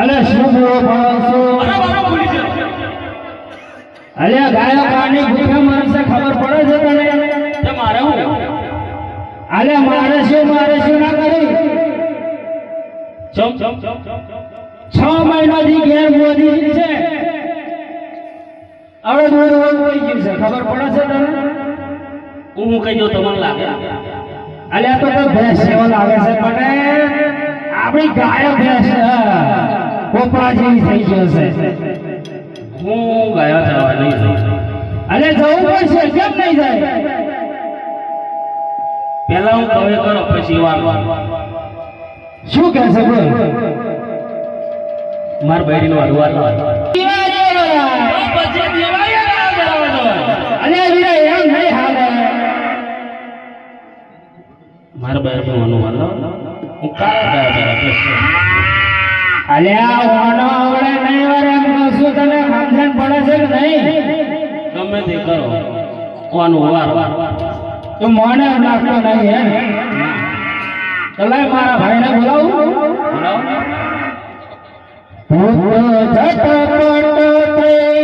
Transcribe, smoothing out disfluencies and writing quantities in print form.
અલે શું બોલો પાછો અરે બાબા ભૂલી છે અલે ગાયો કાની ભૂખે માણસે ખબર પડે છે તને તે મારે હું અલે મારે શું ના કરી ચમ 6 મહિનાથી ઘેર મોદી છે હવે દૂર વહી ગયું છે ખબર પડે છે તને હું કહી દઉં તમને લાગે અલે તો ભેંસ એવો લાગે છે મને આપણી ગાયો ભેંસ પોપડા જેવી થઈ ગયો છે હું ગયા જવા નહીં જઉં અલે જવું પડશે કેમ નહીં જાય પહેલા હું કવે કરો પછી વાત શું કહે છે બોલ માર બૈરીનો અડવાર પછી અલે વીરા એમ નહીં હાલે માર બૈરીનો અનુવાદ હું કાળા ગયા અલે આ ઓનો આવડે નહીં વરે એમ કહું છું તને સમજણ પડે છે કે નહીં ગમે તે કરો અનુવાર તું મને નાખતો નહીં હે ચલાય મારા ભાઈને બોલાવું બોલાવો ભૂત ઝટપટ થઈ